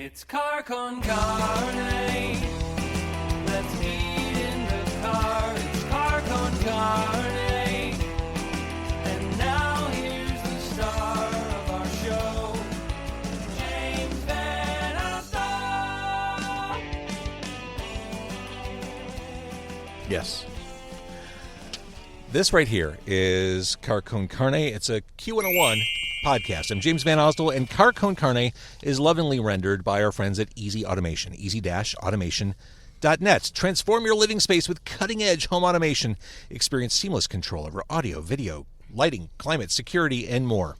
It's car con carne. Let's eat in the car. It's car con carne. And now here's the star of our show, James Van Alstyne. Yes. This right here is Car Con Carne. It's a Q101 podcast. I'm James Van Alstyne, and Car Con Carne is lovingly rendered by our friends at Easy Automation, easy-automation.net. Transform your living space with cutting-edge home automation. Experience seamless control over audio, video, lighting, climate, security, and more.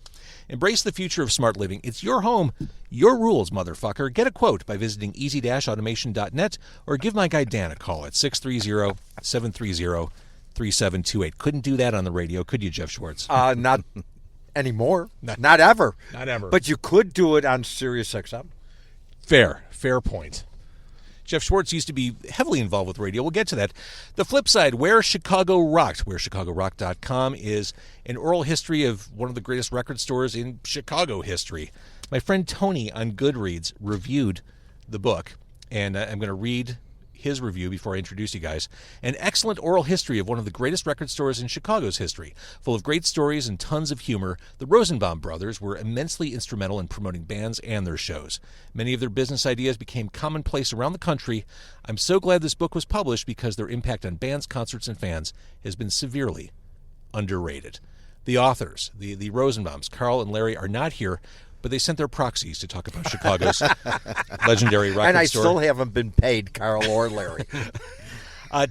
Embrace the future of smart living. It's your home, your rules, motherfucker. Get a quote by visiting easy-automation.net or give my guy Dan a call at 630-730-3728. Couldn't do that on the radio, could you, Jeff Schwartz? Not anymore. Not ever. Not ever. But you could do it on Sirius XM. Fair point. Jeff Schwartz used to be heavily involved with radio. We'll get to that. The flip side, Where Chicago Rocked. WhereChicagoRocked.com is an oral history of one of the greatest record stores in Chicago history. My friend Tony on Goodreads reviewed the book, and I'm going to read his review before I introduce you guys. An excellent oral history of one of the greatest record stores in Chicago's history. Full of great stories and tons of humor, the Rosenbaum brothers were immensely instrumental in promoting bands and their shows. Many of their business ideas became commonplace around the country. I'm so glad this book was published because their impact on bands, concerts, and fans has been severely underrated. The authors, the Rosenbaums, Carl and Larry, are not here, but they sent their proxies to talk about Chicago's legendary record store. And I still haven't been paid, Carl or Larry.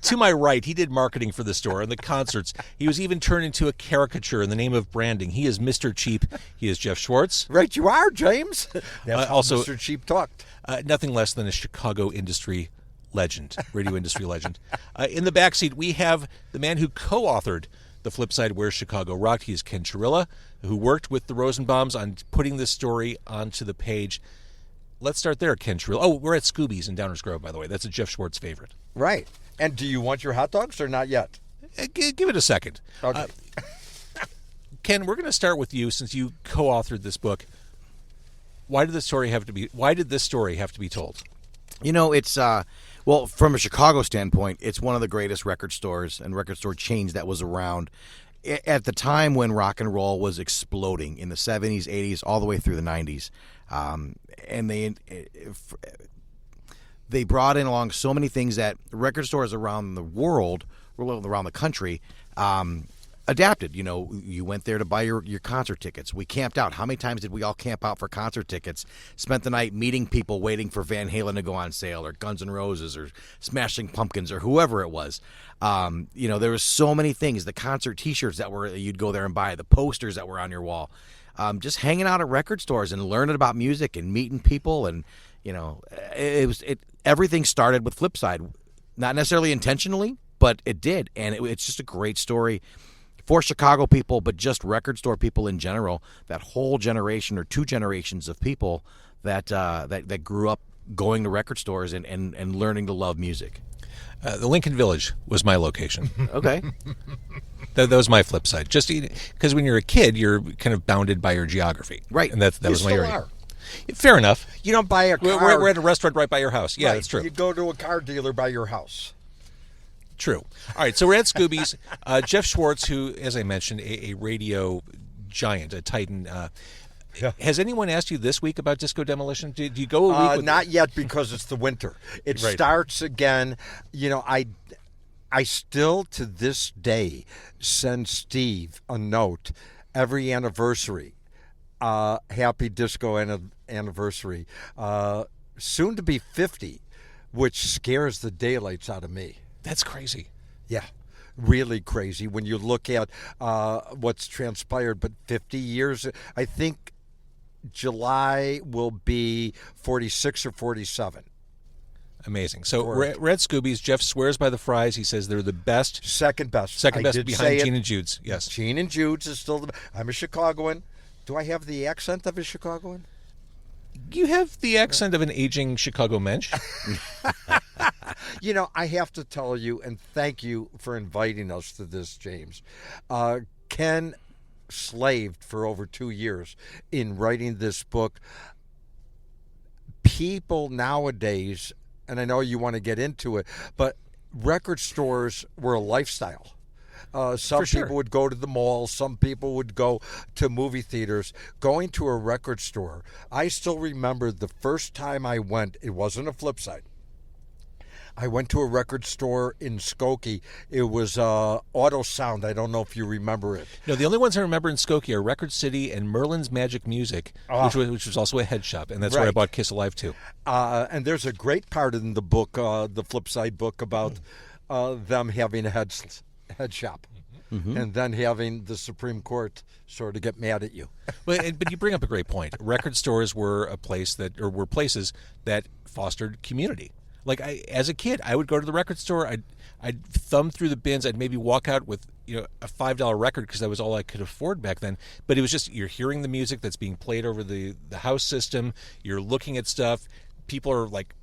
To my right, he did marketing for the store and the concerts. He was even turned into a caricature in the name of branding. He is Mr. Cheap. He is Jeff Schwartz. Right, you are, James. Also, Mr. Cheap talked. Nothing less than a Chicago industry legend, radio industry legend. In the backseat, we have the man who co-authored The Flip Side, Where Chicago Rocked. He is Ken Churilla, who worked with the Rosenbaums on putting this story onto the page. Let's start there, Ken Churilla. Oh, we're at Scooby's in Downers Grove, by the way. That's a Jeff Schwartz favorite. Right. And do you want your hot dogs or not yet? Give it a second. Okay. Ken, we're going to start with you since you co-authored this book. Why did this story have to be told? You know, it's well, from a Chicago standpoint, it's one of the greatest record stores and record store chains that was around at the time when rock and roll was exploding in the 70s, 80s, all the way through the 90s. And they brought in along so many things that record stores around the world, around the country, adapted. You know, you went there to buy your concert tickets. We camped out. How many times did we all camp out for concert tickets? Spent the night meeting people waiting for Van Halen to go on sale, or Guns N' Roses, or Smashing Pumpkins, or whoever it was. You know, there was so many things. The concert T-shirts you'd go there and buy, the posters that were on your wall. Just hanging out at record stores and learning about music and meeting people, and you know, everything started with Flipside, not necessarily intentionally, but it did, and it's just a great story for Chicago people, but just record store people in general. That whole generation or two generations of people that grew up going to record stores and learning to love music. The Lincoln Village was my location. Okay. That was my flip side. Just because when you're a kid, you're kind of bounded by your geography. Right. And that was my area. Are. Fair enough. You don't buy a car. We're at a restaurant right by your house. Yeah, right. That's true. You go to a car dealer by your house. True. All right, so we're at Scooby's. Jeff Schwartz, who, as I mentioned, a radio giant, a titan. Has anyone asked you this week about Disco Demolition? Do you go a week with not yet, because it's the winter. It Right. starts again. You know, I still to this day send Steve a note every anniversary. Happy disco anniversary. Soon to be 50, which scares the daylights out of me. That's crazy. Yeah, really crazy when you look at what's transpired. But 50 years, I think July will be 46 or 47. Amazing. So we're at Scooby's. Jeff swears by the fries. He says they're the best. Second best. Second I best did behind say Gene it. and Jude's. Yes. Gene and Jude's is still the best. I'm a Chicagoan. Do I have the accent of a Chicagoan? You have the accent of an aging Chicago mensch. You know, I have to tell you, and thank you for inviting us to this, James. Ken slaved for over 2 years in writing this book. people nowadays, and I know you want to get into it, but record stores were a lifestyle. Some For sure. people would go to the mall. Some people would go to movie theaters. Going to a record store, I still remember the first time I went, it wasn't a flip side. I went to a record store in Skokie. It was Auto Sound. I don't know if you remember it. No, the only ones I remember in Skokie are Record City and Merlin's Magic Music, which was also a head shop, and that's where I Right. bought Kiss Alive too. And there's a great part in the book, the flip side book, about them having a head shop. And then having the Supreme Court sort of get mad at you. But you bring up a great point. Record stores were were places that fostered community. Like as a kid, I would go to the record store. I'd thumb through the bins. I'd maybe walk out with a $5 record because that was all I could afford back then. But it was just you're hearing the music that's being played over the house system. You're looking at stuff. People are like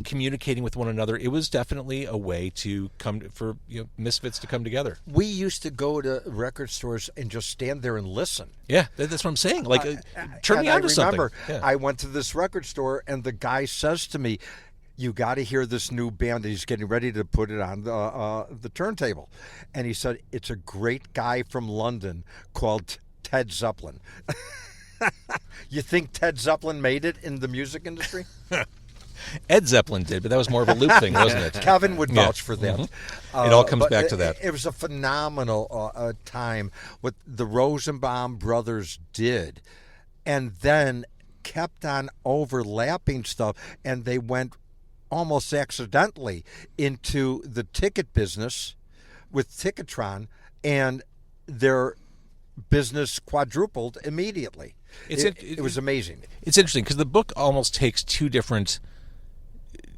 communicating with one another. It was definitely a way to for misfits to come together. We used to go to record stores and just stand there and listen. Yeah, that's what I'm saying. Like, turn me on to something. I remember Yeah. I went to this record store and the guy says to me, "You got to hear this new band." He's getting ready to put it on the turntable, and he said, "It's a great guy from London called Ted Zeppelin." You think Ted Zeppelin made it in the music industry? Ed Zeppelin did, but that was more of a loop thing, wasn't it? Kevin would vouch for that. It all comes But back to that. It was a phenomenal time what the Rosenbaum brothers did, and then kept on overlapping stuff, and they went almost accidentally into the ticket business with Ticketron, and their business quadrupled immediately. It was amazing. It's interesting because the book almost takes two different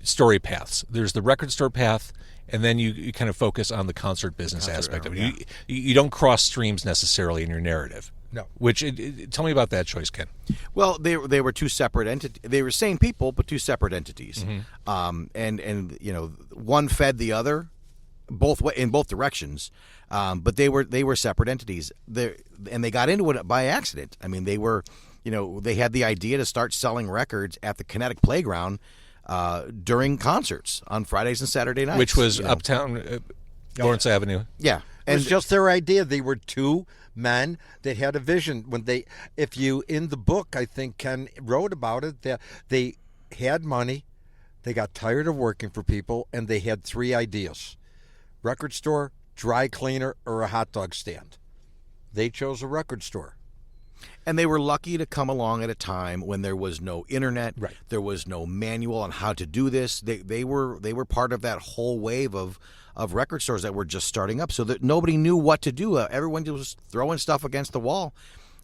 story paths. There's the record store path, and then you kind of focus on the concert business aspect of it. You don't cross streams necessarily in your narrative. No. Which tell me about that choice, Ken. Well, they were two separate entities. They were same people, but two separate entities. And one fed the other, in both directions. But they were separate entities. And they got into it by accident. I mean, they had the idea to start selling records at the Kinetic Playground during concerts on Fridays and Saturday nights, Which was uptown Lawrence Avenue. Yeah, It was just their idea. They were two men that had a vision. In the book, I think Ken wrote about it, that they had money, they got tired of working for people, and they had three ideas: record store, dry cleaner, or a hot dog stand. They chose a record store. And they were lucky to come along at a time when there was no internet, Right. There was no manual on how to do this. They were part of that whole wave of record stores that were just starting up, so that nobody knew what to do. Everyone was throwing stuff against the wall.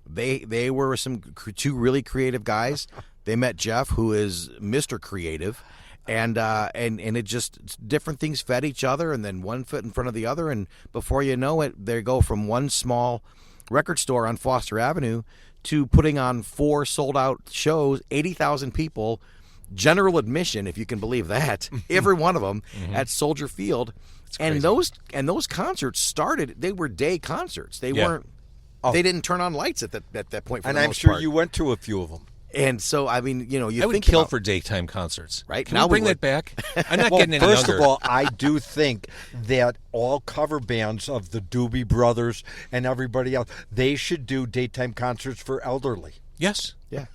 They were two really creative guys. They met Jeff, who is Mr. Creative, and it just different things fed each other, and then one foot in front of the other, and before you know it, they go from one small record store on Foster Avenue to putting on 4 sold-out shows, 80,000 people, general admission, if you can believe that, every one of them at Soldier Field. And those concerts started. They were day concerts. They weren't. They didn't turn on lights at that point. And I'm sure you went to a few of them. And so, I mean, you I would kill for daytime concerts. Right? Can Now we bring we that back? I'm not Well, getting any first younger. of all, I do think that all cover bands of the Doobie Brothers and everybody else, they should do daytime concerts for elderly. Yes. Yeah.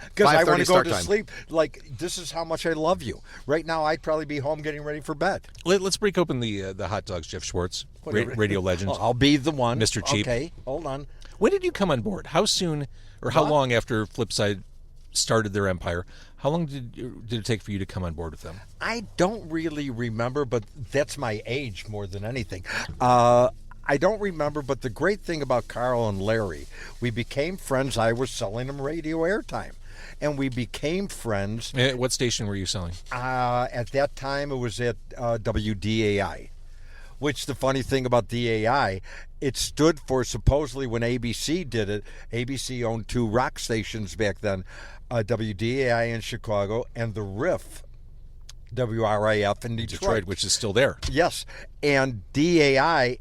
Because I want 5:30 to go start to time. sleep. Like, this is how much I love you. Right now, I'd probably be home getting ready for bed. Let's break open the hot dogs, Jeff Schwartz, radio legend. I'll be the one. Mr. Cheap. Okay, hold on. When did you come on board? How soon or how long after Flipside started their empire? How long did it take for you to come on board with them? I don't really remember, but that's my age more than anything. I don't remember, but the great thing about Carl and Larry, we became friends. I was selling them radio airtime, and we became friends. What station were you selling? At that time, it was at WDAI, which the funny thing about DAI, it stood for, supposedly when ABC did it, ABC owned 2 rock stations back then, WDAI in Chicago and the RIF, WRIF in Detroit, which is still there. Yes, and DAI,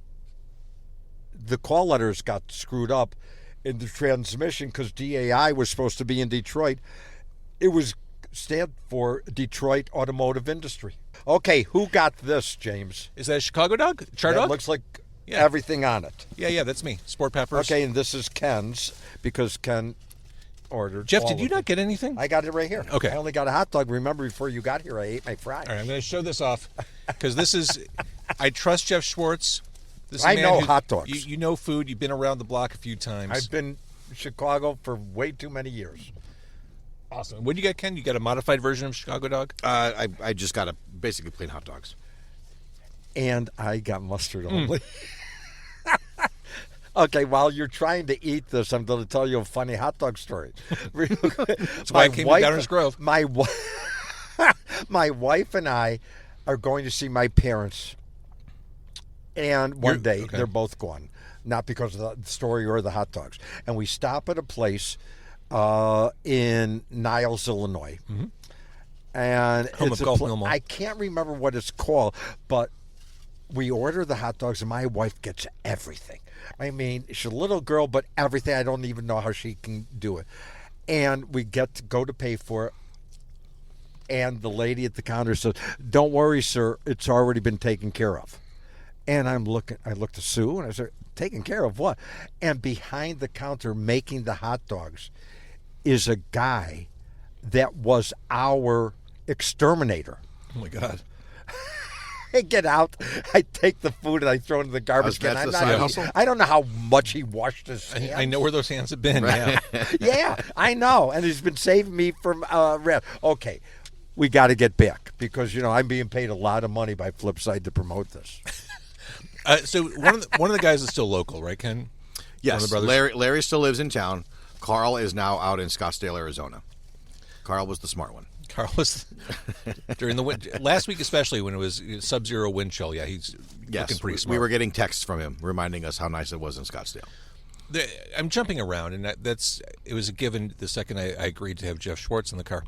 the call letters got screwed up in the transmission because DAI was supposed to be in Detroit. It was stand for Detroit Automotive Industry. Okay, who got this, James? Is that a Chicago dog? Char That dog? looks like Yeah. everything on it. Yeah, that's me. Sport peppers. Okay, and this is Ken's because Ken ordered. Jeff, all did you of not it. get anything? I got it right here. Okay. I only got a hot dog. Remember, before you got here, I ate my fries. All right, I'm going to show this off because this is. I trust Jeff Schwartz. This is a I man know who- hot dogs. You know food. You've been around the block a few times. I've been in Chicago for way too many years. Awesome. What do you get, Ken? You got a modified version of Chicago dog? I just got a basically plain hot dogs. And I got mustard only. Okay, while you're trying to eat this, I'm going to tell you a funny hot dog story. That's why I came to Downers Grove. My wife and I are going to see my parents. And one day, okay. they're both gone. Not because of the story or the hot dogs. And we stop at a place in Niles, Illinois. Mm-hmm. And Home it's of a Golf Mill Mall. I can't remember what it's called, but we order the hot dogs, and my wife gets everything. I mean, she's a little girl, but everything. I don't even know how she can do it. And we get to go to pay for it, and the lady at the counter says, "Don't worry, sir, it's already been taken care of." And I looked to Sue, and I said, "Taken care of what?" And behind the counter making the hot dogs is a guy that was our exterminator. Oh my God. I get out, I take the food, and I throw it in the garbage bin. That's the side hustle? I don't know how much he washed his hands. I know where those hands have been. Yeah. Yeah, I know. And he's been saving me from red. Okay, we got to get back because, I'm being paid a lot of money by Flipside to promote this. So one of the guys is still local, right, Ken? One of Yes, the brothers? Larry still lives in town. Carl is now out in Scottsdale, Arizona. Carl was the smart one. Carl was during the last week, especially when it was sub-zero wind chill. Yeah, he's looking pretty smart. We were getting texts from him reminding us how nice it was in Scottsdale. I'm jumping around, and it was a given the second I agreed to have Jeff Schwartz in the car.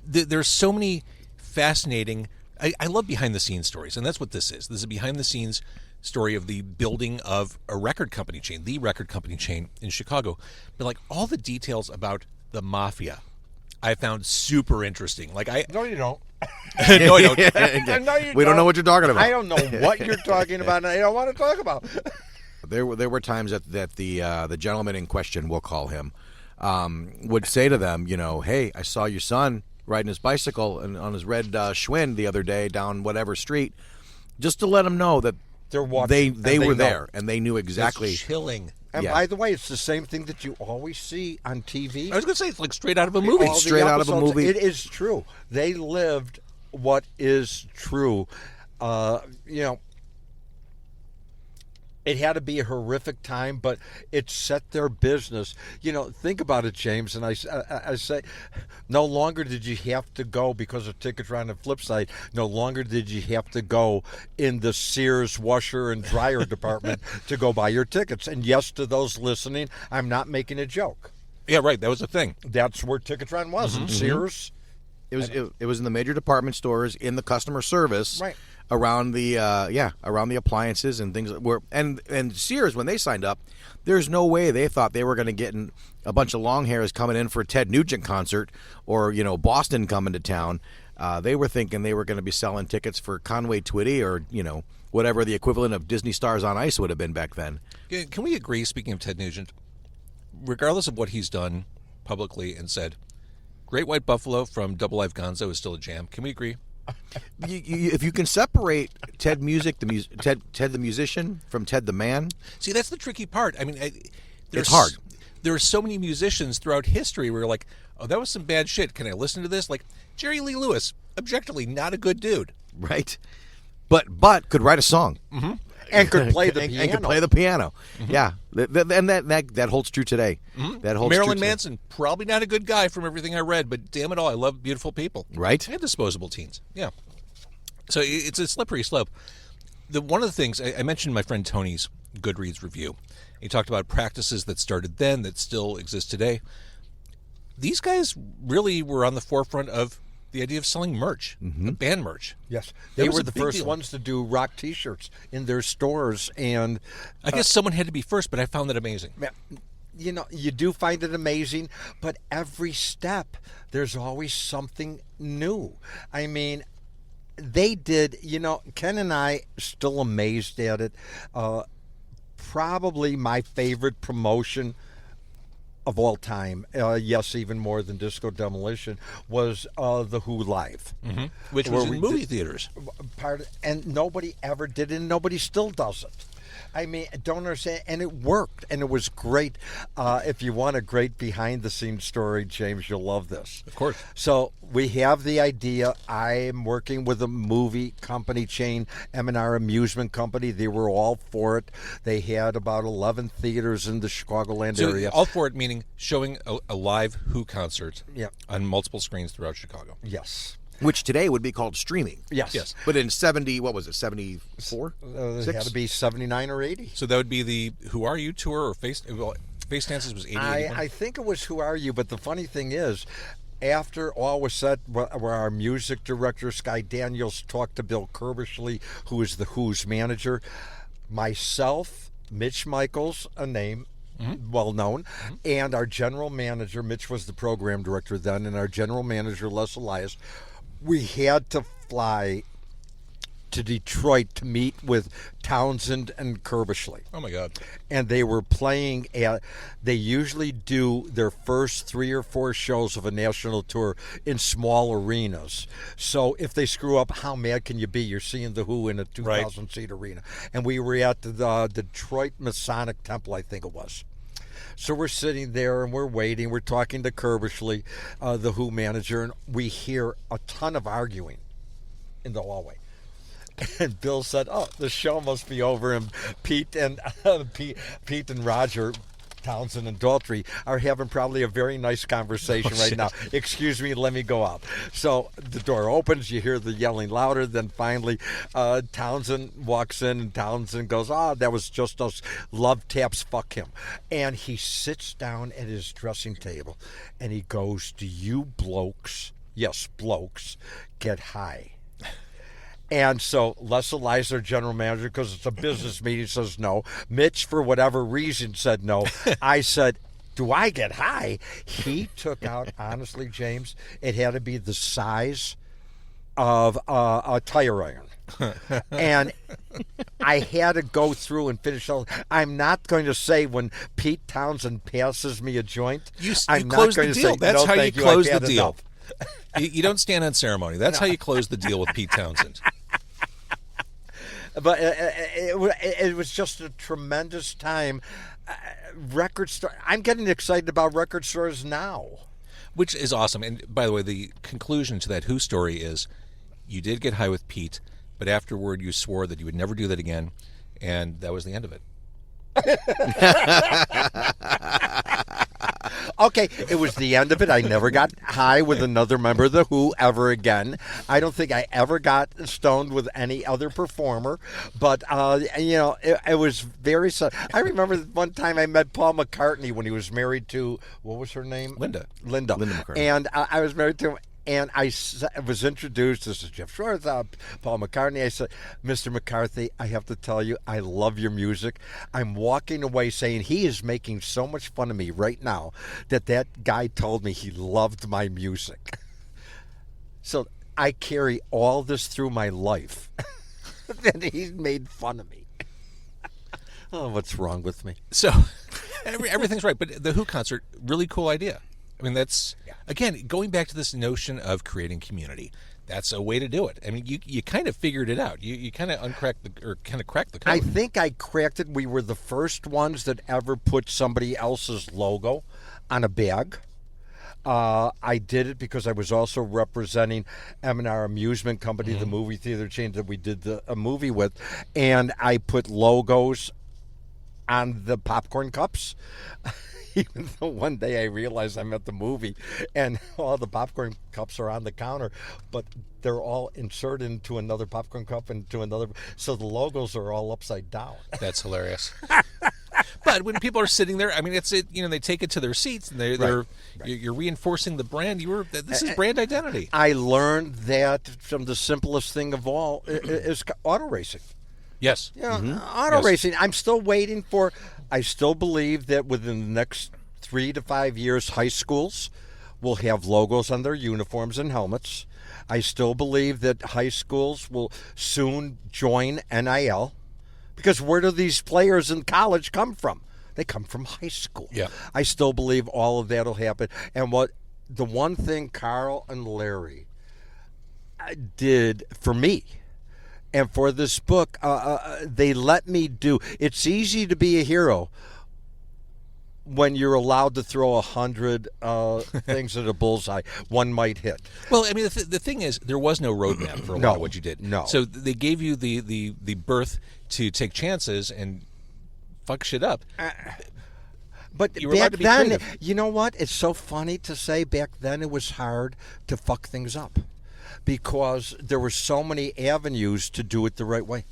There's so many fascinating. I love behind-the-scenes stories, and that's what this is. This is a behind-the-scenes story of the building of a record company chain, the record company chain in Chicago. But like all the details about the mafia, I found super interesting. Like No, you don't. no, I don't. No, you We don't know what you're talking about. I don't know what you're talking about, and I don't want to talk about. There were times that the gentleman in question, we'll call him, would say to them, "Hey, I saw your son riding his bicycle and on his red Schwinn the other day down whatever street," just to let them know that They're watching. they and were know. there and they knew exactly. It's chilling. And Yeah. by the way, it's the same thing that you always see on TV. I was going to say it's like straight out of a movie. All the Straight out of a episodes, movie. It is true. They lived what is true. It had to be a horrific time, but it set their business. Think about it, James. And I say, no longer did you have to go because of Ticketron and Flipside. No longer did you have to go in the Sears washer and dryer department to go buy your tickets. And yes, to those listening, I'm not making a joke. Yeah, right. That was a thing. That's where Ticketron was, in Sears. It was in the major department stores, in the customer service, Right. around the appliances and things. And Sears, when they signed up, there's no way they thought they were going to get a bunch of long hairs coming in for a Ted Nugent concert or Boston coming to town. They were thinking they were going to be selling tickets for Conway Twitty or whatever the equivalent of Disney Stars on Ice would have been back then. Can we agree, speaking of Ted Nugent, regardless of what he's done publicly and said, Great White Buffalo from Double Live Gonzo is still a jam. Can we agree? If you can separate Ted the musician from Ted the man, See, that's the tricky part. I mean, It's hard. There are so many musicians throughout history where you're like, oh, that was some bad shit. Can I listen to this? Like Jerry Lee Lewis, objectively not a good dude. right? But could write a song. Mm-hmm. And could play the and piano. could play the piano. Yeah, and that holds true today. That holds Marilyn true today. Manson, probably not a good guy from everything I read, but damn it all, I love beautiful people. Right. And disposable teens. Yeah. So it's a slippery slope. One of the things, I mentioned my friend Tony's Goodreads review. He talked about practices that started then that still exist today. These guys really were on the forefront of the idea of selling merch, band merch. Yes, That they was were a the big first deal. ones to do rock T-shirts in their stores, and I guess someone had to be first, but I found that amazing. you do find it amazing, but every step there's always something new. I mean, they did, Ken and I still amazed at it. Probably my favorite promotion of all time, yes, even more than Disco Demolition, was The Who Live. Mm-hmm. Which was in movie theaters. And nobody ever did it, and nobody still does it. I mean, don't understand. And it worked, and it was great. If you want a great behind-the-scenes story, James, you'll love this. Of course. So we have the idea. I'm working with a movie company chain, M&R Amusement Company. They were all for it. They had about 11 theaters in the Chicagoland area. All for it, meaning showing a live Who concert on multiple screens throughout Chicago. Yes. Which today would be called streaming. Yes. But in 74? It had to be 79 or 80. So that would be the Who Are You tour or Face Dances was 80. I think it was Who Are You, but the funny thing is, after all was said, where our music director, Sky Daniels, talked to Bill Kerbishley, who is the Who's manager, myself, Mitch Michaels, a name, well known, and our general manager, Mitch was the program director then, and our general manager, Les Elias, we had to fly to Detroit to meet with Townsend and Kerbishley. Oh my God. And they were playing they usually do their first 3 or 4 shows of a national tour in small arenas. So if they screw up, how mad can you be? You're seeing the Who in a 2,000 seat arena. And we were at the Detroit Masonic Temple, I think it was. So we're sitting there and we're waiting. We're talking to Kerbishley, the Who manager, and we hear a ton of arguing in the hallway. And Bill said, "Oh, the show must be over." And Pete and Roger Townsend and Daltrey are having probably a very nice conversation right now. "Excuse me, let me go out." So the door opens, you hear the yelling louder, then finally Townsend walks in, and Townsend goes, "That was just us. Love taps, fuck him." And he sits down at his dressing table, and he goes, "Do you blokes, yes, blokes, get high?" And so Les Elias, our general manager, because it's a business meeting, says no. Mitch, for whatever reason, said no. I said, "Do I get high?" He took out, honestly, James, it had to be the size of a tire iron. And I had to go through and finish all. I'm not going to say when Pete Townsend passes me a joint, You I'm not close going the to deal. say, That's "No, how you thank close I've the had deal. enough." You don't stand on ceremony. That's how you close the deal with Pete Townsend. But it was just a tremendous time. Record store. I'm getting excited about record stores now. Which is awesome. And by the way, the conclusion to that Who story is you did get high with Pete, but afterward you swore that you would never do that again, and that was the end of it. Okay, it was the end of it. I never got high with another member of the Who ever again. I don't think I ever got stoned with any other performer. But, it was very... I remember one time I met Paul McCartney when he was married to... What was her name? Linda McCartney. And I was married to him. And I was introduced. This is Jeff Schwartz, Paul McCartney. I said, "Mr. McCarthy, I have to tell you, I love your music." I'm walking away saying he is making so much fun of me right now that guy told me he loved my music. So I carry all this through my life. And he made fun of me. Oh, what's wrong with me? So everything's right. But the Who concert, really cool idea. I mean, that's, again, going back to this notion of creating community. That's a way to do it. I mean, you kind of figured it out. You kind of cracked the code. I think I cracked it. We were the first ones that ever put somebody else's logo on a bag. I did it because I was also representing M&R Amusement Company, the movie theater chain that we did a movie with, and I put logos on the popcorn cups. Even though one day I realized I'm at the movie and all the popcorn cups are on the counter, but they're all inserted into another popcorn cup and to another, so the logos are all upside down. That's hilarious. But when people are sitting there, I mean, they take it to their seats and you're reinforcing the brand. This is brand identity. I learned that from the simplest thing of all is auto racing. Yes. Auto racing. I'm still waiting for I still believe that within the next 3 to 5 years, high schools will have logos on their uniforms and helmets. I still believe that high schools will soon join NIL, because where do these players in college come from? They come from high school. Yeah. I still believe all of that will happen. And the one thing Carl and Larry did for me and for this book, they let me do. It's easy to be a hero when you're allowed to throw 100 things at a bullseye. One might hit. Well, I mean, the thing is, there was no roadmap for a lot of what you did. No. So they gave you the berth to take chances and fuck shit up. But You were allowed back to be then, creative. you know what? It's so funny to say back then it was hard to fuck things up because there were so many avenues to do it the right way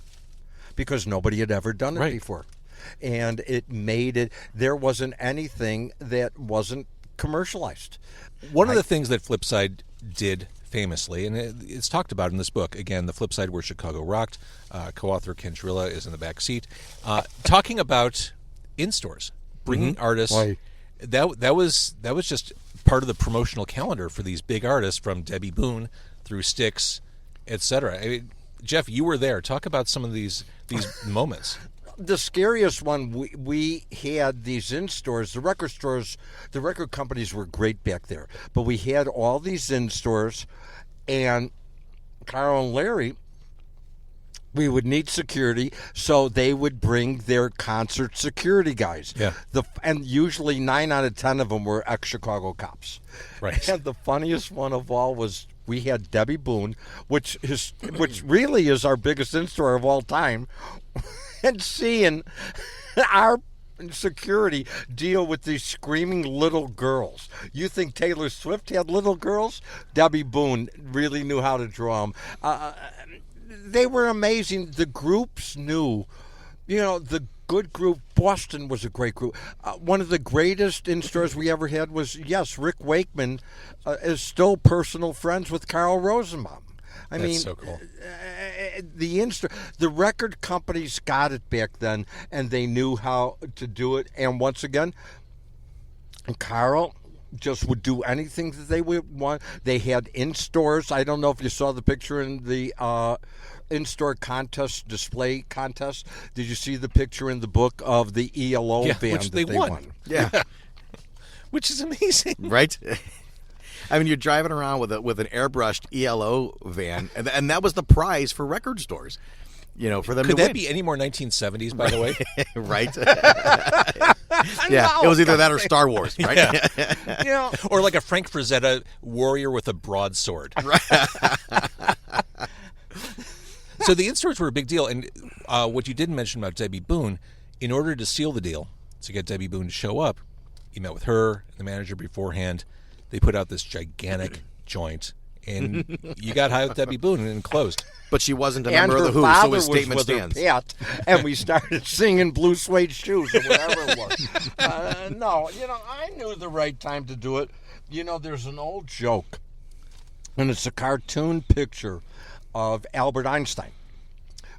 because nobody had ever done it Right. before. And it made it, there wasn't anything that wasn't commercialized. One of the things that Flipside did famously, and it's talked about in this book, again, The Flipside Where Chicago Rocked, co-author Ken Churilla is in the back seat, talking about in-stores, bringing artists. Right. That was just part of the promotional calendar for these big artists, from Debbie Boone through Styx, etc. I mean, Jeff, you were there. Talk about some of these moments. The scariest one, we had these in-stores. The record companies were great back there. But we had all these in-stores, and Carl and Larry, we would need security, so they would bring their concert security guys. Yeah. And usually 9 out of 10 of them were ex-Chicago cops. Right. And the funniest one of all was we had Debbie Boone, which really is our biggest in-store of all time, and seeing our security deal with these screaming little girls. You think Taylor Swift had little girls? Debbie Boone really knew how to draw them. They were amazing. The groups knew. The good group, Boston was a great group. One of the greatest in-stores we ever had was, yes, Rick Wakeman is still personal friends with Carl Rosenbaum. That's so cool. The record companies got it back then, and they knew how to do it. And once again, Carl just would do anything that they would want. They had in-stores. I don't know if you saw the picture in the in-store display contest. Did you see the picture in the book of the ELO van which that they won? Yeah. Which is amazing. Right? I mean, you're driving around with an airbrushed ELO van, and that was the prize for record stores. For them Could to that win. be any more 1970s, by the way? Right? Yeah, it was either that or Star Wars, right? Yeah. Or like a Frank Frazetta warrior with a broadsword. So the in-stores were a big deal. And what you didn't mention about Debbie Boone, in order to seal the deal, to get Debbie Boone to show up, you met with her, the manager beforehand. They put out this gigantic joint, and you got high with Debbie Boone and closed. But she wasn't a And member of her the Who, father so his was statement with stands. her pet, and we started singing Blue Suede Shoes or whatever it was. No, I knew the right time to do it. There's an old joke, and it's a cartoon picture of Albert Einstein,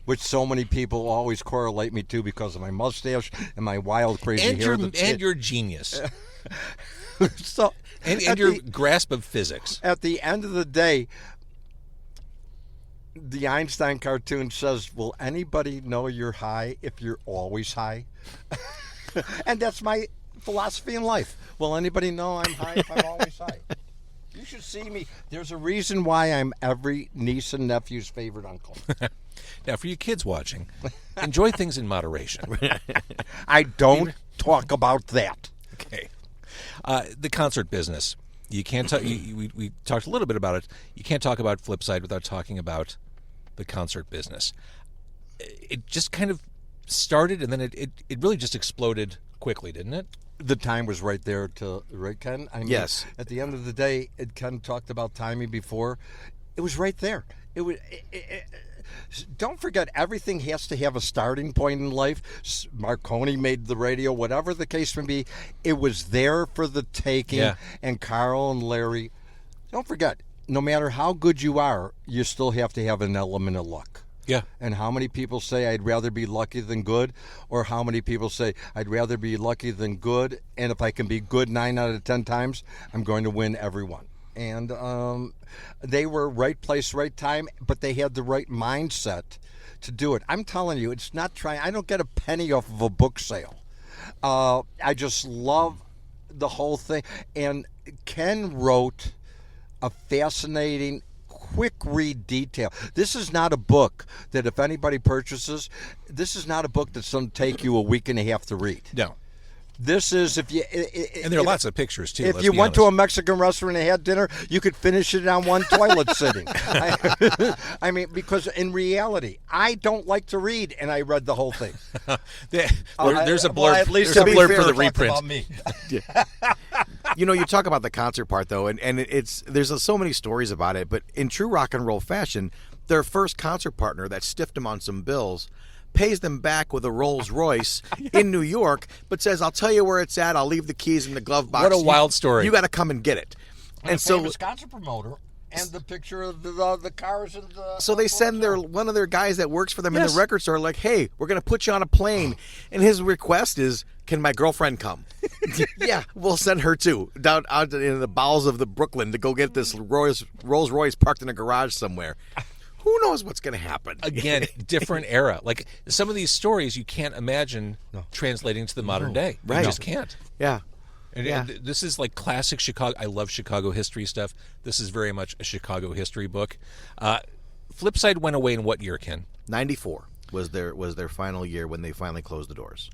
which so many people always correlate me to because of my mustache and my wild, crazy hair. And your genius. So, And at your the- grasp of physics. At the end of the day, the Einstein cartoon says, will anybody know you're high if you're always high? And that's my philosophy in life. Will anybody know I'm high if I'm always high? You should see me. There's a reason why I'm every niece and nephew's favorite uncle. Now, for you kids watching, enjoy things in moderation. I don't talk about that. Okay. The concert business. You can't talk. We talked a little bit about it. You can't talk about Flipside without talking about the concert business. It just kind of started, and then it really just exploded quickly, didn't it? The time was right there right, Ken? I mean, Yes. At the end of the day, Ken talked about timing before. It was right there. Don't forget, everything has to have a starting point in life. Marconi made the radio, whatever the case may be. It was there for the taking. Yeah. And Carl and Larry, don't forget, no matter how good you are, you still have to have an element of luck. Yeah. And how many people say I'd rather be lucky than good, or how many people say I'd rather be lucky than good, and if I can be good 9 out of 10 times, I'm going to win every one. And they were right place, right time, but they had the right mindset to do it. I'm telling you, it's not trying. I don't get a penny off of a book sale. I just love the whole thing. And Ken wrote a fascinating, quick read detail. This is not a book that if anybody purchases, this is not a book that's going to take you a week and a half to read. No. This is if you And there are lots of pictures, too. If you went to a Mexican restaurant and had dinner, you could finish it on one toilet sitting. I mean, because in reality, I don't like to read, and I read the whole thing. There's a blurb. Well, at least there's a to be blurb fair, for the it talked reprint. about me. You know, you talk about the concert part though, and there's so many stories about it. But in true rock and roll fashion, their first concert partner that stiffed them on some bills pays them back with a Rolls Royce in New York, but says, "I'll tell you where it's at. I'll leave the keys in the glove box. What a wild story! You got to come and get it." And so, famous concert promoter, and the picture of the cars and the. So they send one of their guys that works for them in the record store, like, "Hey, we're going to put you on a plane," and his request is, "Can my girlfriend come?" Yeah, we'll send her too, down out in the bowels of the Brooklyn to go get this Rolls Royce parked in a garage somewhere. Who knows what's going to happen? Again, different era. Like some of these stories, you can't imagine translating to the modern day. Right. You just can't. Yeah. And this is like classic Chicago. I love Chicago history stuff. This is very much a Chicago history book. Flipside went away in what year, Ken? 94 was their final year when they finally closed the doors.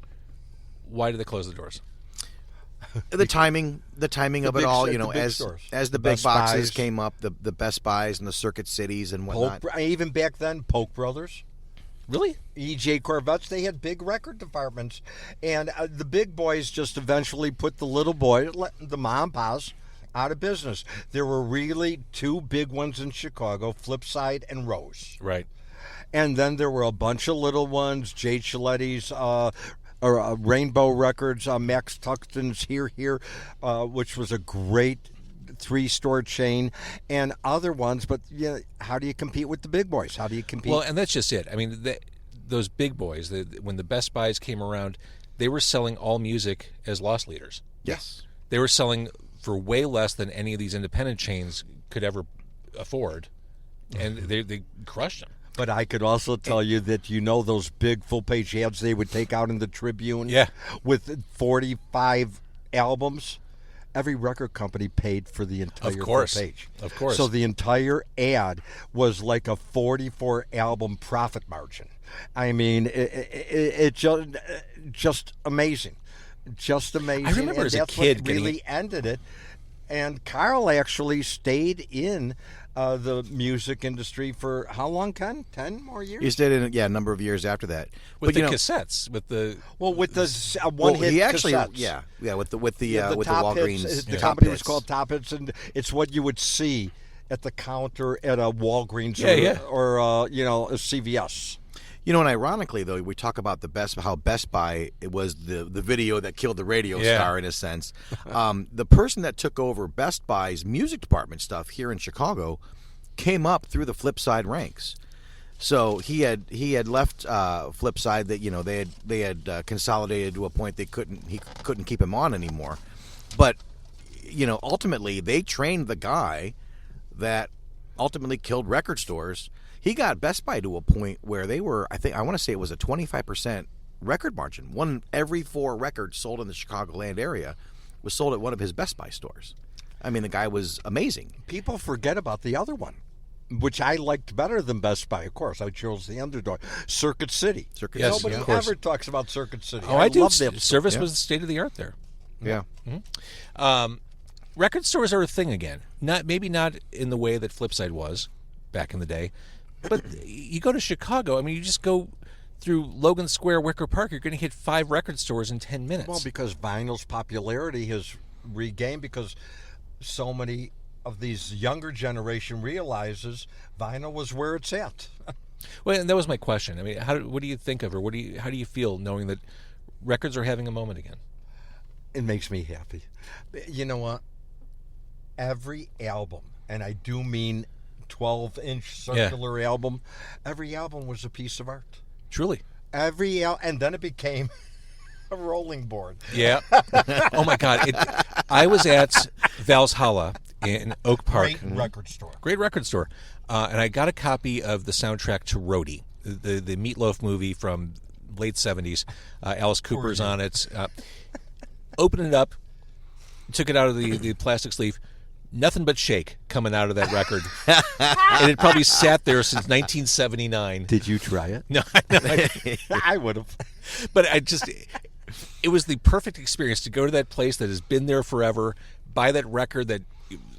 Why did they close the doors? The timing of it all, you know, as the big Best boxes Buys. came up, the Best Buys and the Circuit Cities and whatnot. Even back then, Polk Brothers. Really? EJ Corvettes, they had big record departments. And the big boys just eventually put the little boy, the mom pa's, out of business. There were really two big ones in Chicago, Flipside and Rose. Right. And then there were a bunch of little ones, Jay Chiletti's, Rainbow Records, Max Tuxton's Here, which was a great 3-store chain, and other ones. But how do you compete with the big boys? How do you compete? Well, and that's just it. I mean, those big boys, when the Best Buys came around, they were selling all music as loss leaders. Yes. They were selling for way less than any of these independent chains could ever afford, and they crushed them. But I could also tell you that those big full-page ads they would take out in the Tribune with 45 albums, every record company paid for the entire full page. Of course. So the entire ad was like a 44-album profit margin. I mean, it just amazing. Just amazing. I remember and as a that's kid what really ended it. And Carl actually stayed in the music industry for how long, Ken? 10 more years? He stayed in a number of years after that. With the cassettes, with the one-hit he actually cassettes. with the Top Walgreens. Hits, the Top company was Hits. called Top Hits, and it's what you would see at the counter at a Walgreens or a CVS. You know, and ironically, though, we talk about how Best Buy it was the video that killed the radio star in a sense. The person that took over Best Buy's music department stuff here in Chicago came up through the Flipside ranks. So he had left Flipside that they had consolidated to a point he couldn't keep him on anymore. But ultimately they trained the guy that ultimately killed record stores. He got Best Buy to a point where they were, I want to say it was a 25% record margin. Every 4 records sold in the Chicagoland area was sold at one of his Best Buy stores. I mean, the guy was amazing. People forget about the other one, which I liked better than Best Buy, of course. I chose the underdog. Circuit City. Yes, Nobody of course. ever talks about Circuit City. Oh, I do. Love that Service store. was the state of the art there. Yeah. Record stores are a thing again. Maybe not in the way that Flipside was back in the day, but you go to Chicago. I mean, you just go through Logan Square, Wicker Park. You're going to hit 5 record stores in 10 minutes. Well, because vinyl's popularity has regained, because so many of these younger generation realizes vinyl was where it's at. Well, and that was my question. I mean, what do you think of, or how do you feel knowing that records are having a moment again? It makes me happy. You know what? Every album, and I do mean 12-inch circular album. Every album was a piece of art. Truly. And then it became a rolling board. Yeah. Oh my God! I was at Valhalla in Oak Park. Great record store. Great record store, and I got a copy of the soundtrack to Roadie, the Meatloaf movie from late '70s. Alice Cooper's on it. Opened it up, took it out of the plastic sleeve. Nothing but shake coming out of that record, and it probably sat there since 1979. Did you try it? No, I would have. But it was the perfect experience to go to that place that has been there forever, buy that record that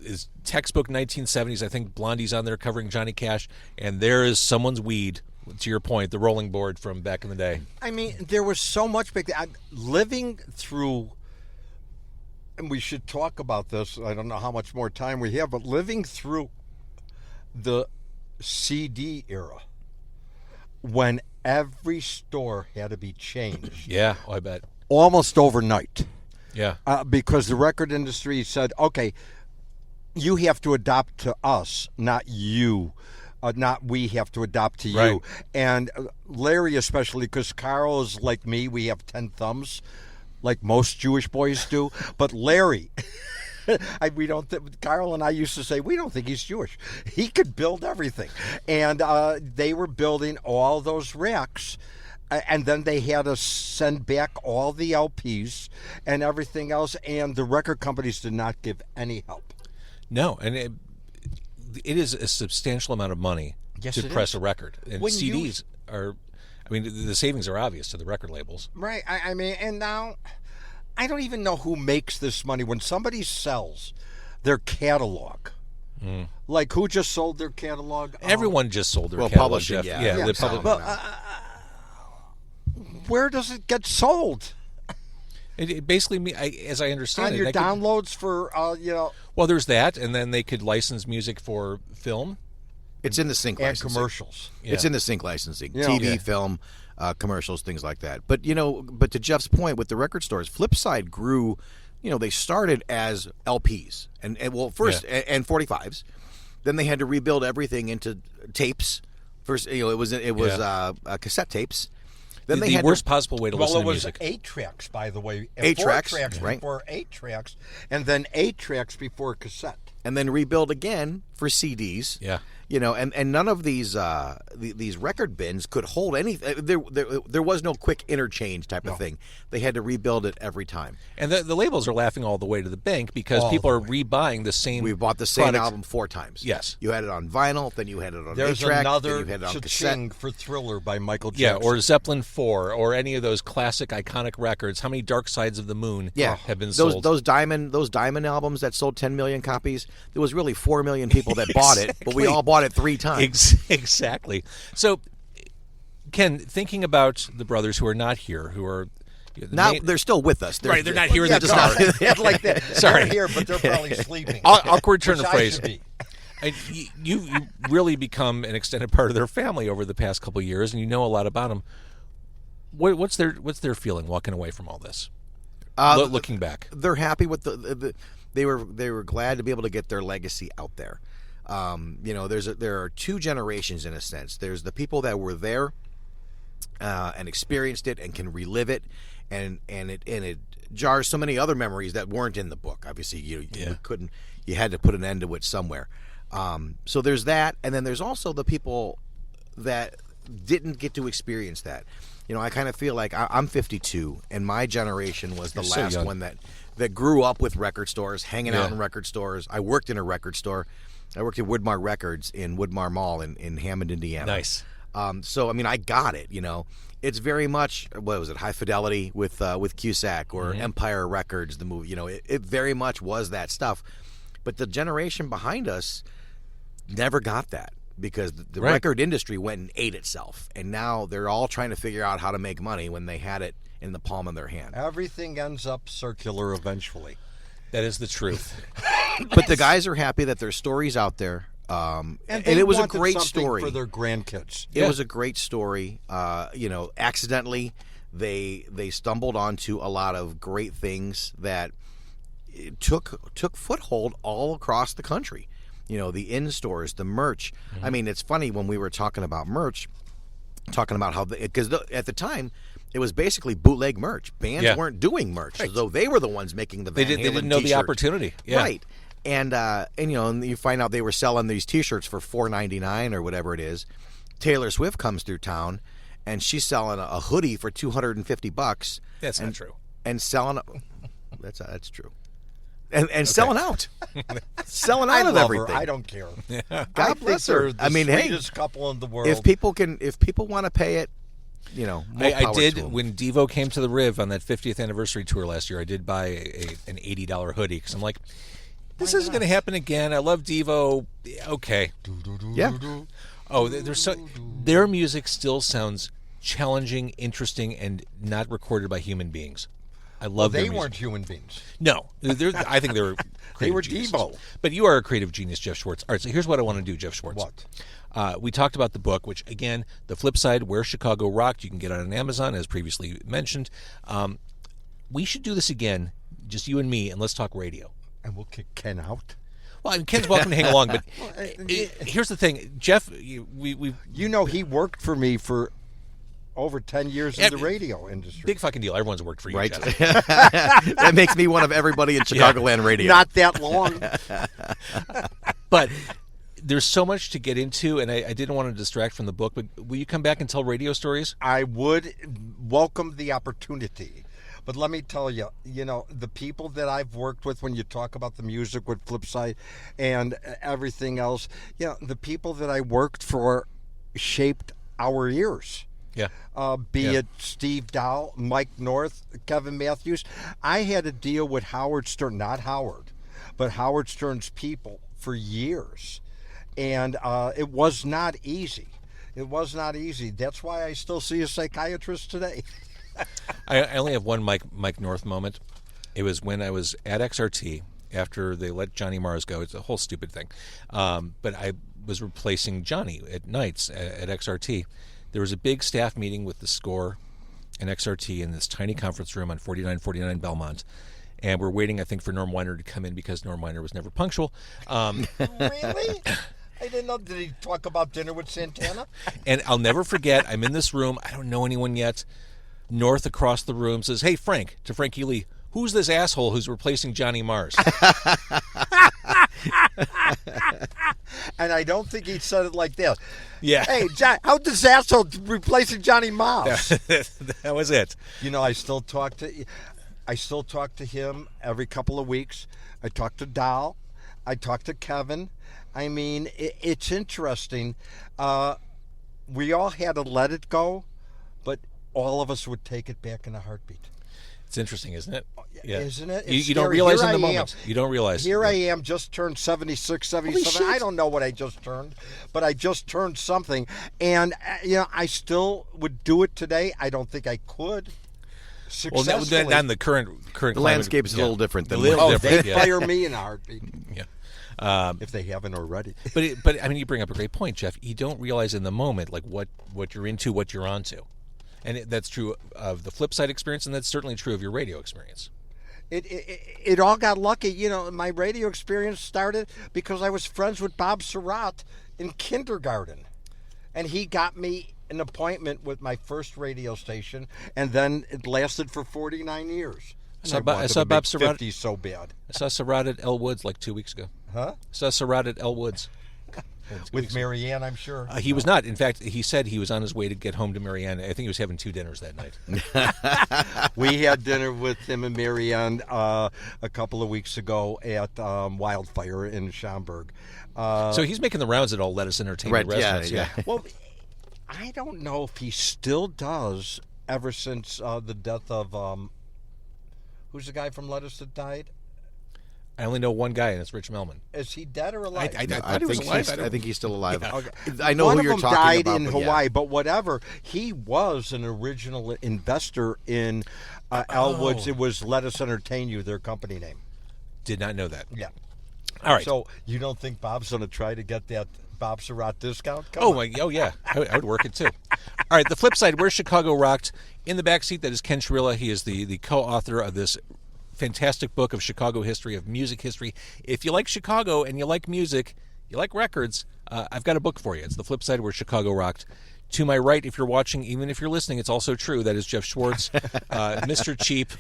is textbook 1970s. I think Blondie's on there covering Johnny Cash, and there is someone's weed, to your point, the rolling board from back in the day. I mean, there was so much back then. Living through, and we should talk about this, I don't know how much more time we have, but living through the CD era, when every store had to be changed. Yeah, I bet. Almost overnight. Yeah. Because the record industry said, okay, you have to adopt to us, not you. Not we have to adopt to you. Right. And Larry especially, because Carl is like me, we have 10 thumbs, like most Jewish boys do. But Larry, Carl and I used to say, we don't think he's Jewish. He could build everything. And they were building all those racks. And then they had to send back all the LPs and everything else. And the record companies did not give any help. No, and it is a substantial amount of money to press a record. And When CDs are, I mean, the savings are obvious to the record labels. Right. I mean, and now I don't even know who makes this money. When somebody sells their catalog, like who just sold their catalog? Everyone just sold their Well, catalog. publishing, Jeff. yeah. the public. But where does it get sold? It basically, as I understand On it, your that could- downloads for, well, there's that, and then they could license music for film. It's in the sync and licensing. commercials. It's in the sync licensing, Yeah. TV, Yeah. film, commercials, things like that. But but to Jeff's point with the record stores, Flipside grew. They started as LPs and well first and 45s, then they had to rebuild everything into tapes. First, it was cassette tapes. Then they the had worst possible way to Well, listen it to was music. 8 tracks, by the way. 8 4 tracks, tracks right. before 8 tracks, and then 8 tracks before cassette. and then rebuild again for CDs. Yeah. And none of these record bins could hold anything. There was no quick interchange type of thing. They had to rebuild it every time. And the labels are laughing all the way to the bank because All people the are rebuying the same. We bought the same product. album 4 times. Yes. You had it on vinyl, then you had it on There's 8-track, another then you had it on cassette. cha-ching for Thriller by Michael Yeah, Jackson. or Zeppelin 4, or any of those classic, iconic records. How many Dark Sides of the Moon have been sold? Those diamond albums that sold 10 million copies. There was really 4 million people that bought it, but we all bought it 3 times. Exactly. So, Ken, thinking about the brothers who are not here, who are They're still with us. Right, they're not here in the just car. not like that. Sorry. They're here, but they're probably sleeping. Awkward turn Which of I phrase. should be. And you really become an extended part of their family over the past couple of years, and you know a lot about them. What's their feeling walking away from all this? Looking back, They're happy with they were glad to be able to get their legacy out there. There are 2 generations in a sense. There's the people that were there and experienced it and can relive it, and it jars so many other memories that weren't in the book. Obviously, you had to put an end to it somewhere. So there's that, and then there's also the people that didn't get to experience that. I kind of feel like I'm 52, and my generation was the You're so last young. one that grew up with record stores, hanging out in record stores. I worked in a record store. I worked at Woodmar Records in Woodmar Mall in Hammond, Indiana. Nice. So I got it. It's very much, what was it, High Fidelity with Cusack or Empire Records, the movie. It very much was that stuff. But the generation behind us never got that because the record industry went and ate itself. And now they're all trying to figure out how to make money when they had it in the palm of their hand. Everything ends up circular eventually. That is the truth. But the guys are happy that their story's out there. And they it was a wanted great something story for their grandkids. It was a great story. Accidentally, they stumbled onto a lot of great things that took foothold all across the country. the in-stores, the merch. I mean, it's funny when we were talking about merch, talking about how, because at the time, it was basically bootleg merch. Bands weren't doing merch, so they were the ones making the Van Halen They didn't know the t-shirt. opportunity. Yeah. Right. And you find out they were selling these T-shirts for $4.99 or whatever it is. Taylor Swift comes through town, and she's selling a hoodie for $250. That's not true. And selling, that's true. And selling out, selling out I of love everything. her. I don't care. God bless her. The I mean, hey, sweetest couple in the world. if people want to pay it, more I power did to 'em. when Devo came to the Riv on that 50th anniversary tour last year. I did buy an $80 hoodie because I'm like, this isn't going to happen again. I love Devo. Okay. Yeah. Oh, their music still sounds challenging, interesting, and not recorded by human beings. I love their they music. weren't human beings. No, I think they were. They were creative geniuses. Devo. But you are a creative genius, Jeff Schwartz. All right, so here's what I want to do, Jeff Schwartz. What? We talked about the book, which, again, The Flip Side, Where Chicago Rocked. You can get it on Amazon, as previously mentioned. We should do this again, just you and me, and let's talk radio. And we'll kick Ken out. Well, I mean, Ken's welcome to hang along, but here's the thing. Jeff, we He worked for me for over 10 years in the radio industry. big fucking deal. Everyone's worked for you, Right. Jeff. That makes me one of everybody in Chicagoland radio. Not that long. But there's so much to get into, and I didn't want to distract from the book, but will you come back and tell radio stories? I would welcome the opportunity. But let me tell you, the people that I've worked with, when you talk about the music with Flipside and everything else, the people that I worked for shaped our ears. Yeah. Be it Steve Dow, Mike North, Kevin Matthews. I had to deal with Howard Stern, not Howard, but Howard Stern's people for years. And it was not easy. It was not easy. That's why I still see a psychiatrist today. I only have one Mike North moment. It was when I was at XRT after they let Johnny Mars go. It's a whole stupid thing. But I was replacing Johnny at nights at XRT. There was a big staff meeting with the score and XRT in this tiny conference room on 4949 Belmont. And we're waiting, I think, for Norm Weiner to come in because Norm Weiner was never punctual. Really? I didn't know. Did he talk about dinner with Santana? And I'll never forget, I'm in this room. I don't know anyone yet. North across the room says, "Hey, Frank," to Frankie Lee, "who's this asshole who's replacing Johnny Mars?" And I don't think he said it like this. Yeah. Hey, John, how'd this asshole replacing Johnny Mars? That was it. I still talk to him every couple of weeks. I talk to Dow. I talk to Kevin. I mean, it's interesting. We all had to let it go, but all of us would take it back in a heartbeat. It's interesting, isn't it? Yeah. Isn't it? You It's don't scary. realize Here in the I am. moment. You don't realize. Here I am, just turned 76, 77. I don't know what I just turned, but I just turned something. And, I still would do it today. I don't think I could. Well, Successfully. not in the current The climate. landscape is a little different than little They'd different. Yeah. fire me in a heartbeat Yeah. if they haven't already. But I mean, you bring up a great point, Jeff. You don't realize in the moment like what you're into, what you're onto, and that's true of the flip side experience, and that's certainly true of your radio experience. It all got lucky. My radio experience started because I was friends with Bob Surratt in kindergarten. And he got me an appointment with my first radio station, and then it lasted for 49 years. I saw Bob Surratt. 50 so bad. I saw Surratt at El Woods like 2 weeks ago. Huh? I saw Surratt at El Woods. With Marianne, I'm sure. He was not. In fact, he said he was on his way to get home to Marianne. I think he was having 2 dinners that night. We had dinner with him and Marianne a couple of weeks ago at Wildfire in Schaumburg. So he's making the rounds at all Lettuce Entertainment Right, yeah, restaurants. yeah. Well, I don't know if he still does ever since the death of who's the guy from Lettuce that died? I only know one guy, and it's Rich Melman. Is he dead or alive? I thought he was alive. I think he's still alive. Yeah. Okay. I know One who you're of them talking died about. in but Hawaii, yeah. but whatever. He was an original investor in Elwood's. It was Let Us Entertain You, their company name. Did not know that. Yeah. All right. So you don't think Bob's going to try to get that Bob Surratt discount? Come on. Oh yeah, I would work it too. All right, the flip side, Where Chicago Rocked. In the back seat, that is Ken Churilla. He is the co-author of this fantastic book of Chicago history, of music history. If you like Chicago and you like music, you like records, I've got a book for you. It's The Flip Side Where Chicago Rocked. To my right, if you're watching, even if you're listening, it's also true. That is Jeff Schwartz, Mr. Cheap,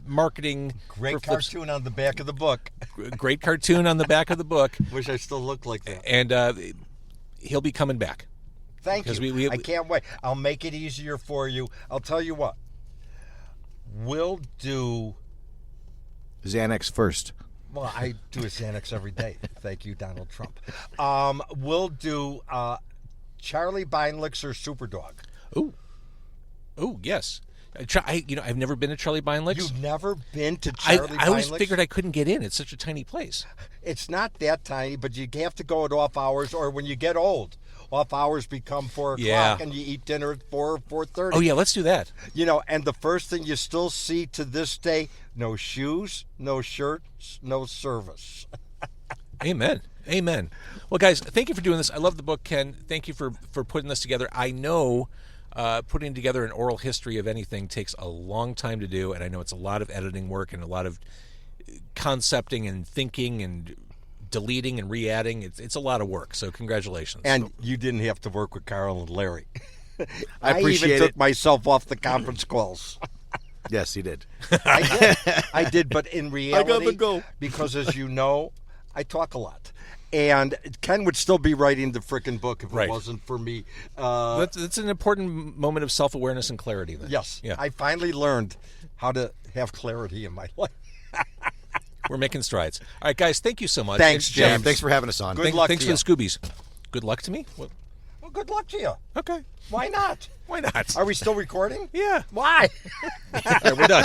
marketing. Great cartoon on the back of the book. Great cartoon on the back of the book. Wish I still looked like that. And he'll be coming back. Thank you. I can't wait. I'll make it easier for you. I'll tell you what. We'll do... Xanax first. Well, I do a Xanax every day. Thank you, Donald Trump. We'll do Charlie Beinlich's or Superdog. Oh, yes. I've never been to Charlie Beinlich's. You've never been to Charlie Beinlich's? I always figured I couldn't get in. It's such a tiny place. It's not that tiny, but you have to go at off hours, or when you get old, off hours become 4 o'clock, and you eat dinner at 4 or 4:30. Oh, yeah, let's do that. And the first thing you still see to this day, no shoes, no shirts, no service. Amen. Well, guys, thank you for doing this. I love the book, Ken. Thank you for putting this together. I know putting together an oral history of anything takes a long time to do, and I know it's a lot of editing work and a lot of concepting and thinking and deleting and re-adding. It's a lot of work, so congratulations. And you didn't have to work with Carl and Larry. I appreciate even took it. myself off the conference calls. Yes, he did. I did, but in reality, I got to go. because as you know, I talk a lot. And Ken would still be writing the frickin' book if it wasn't for me. That's an important moment of self-awareness and clarity then. Yes. Yeah. I finally learned how to have clarity in my life. We're making strides. All right, guys, thank you so much. Thanks, And James. Thanks for having us on. Good luck Thanks to for the Scoobies. Good luck to me? What? Well, good luck to you. Okay. Why not? Why not? Are we still recording? Yeah. Why? All right, we're done.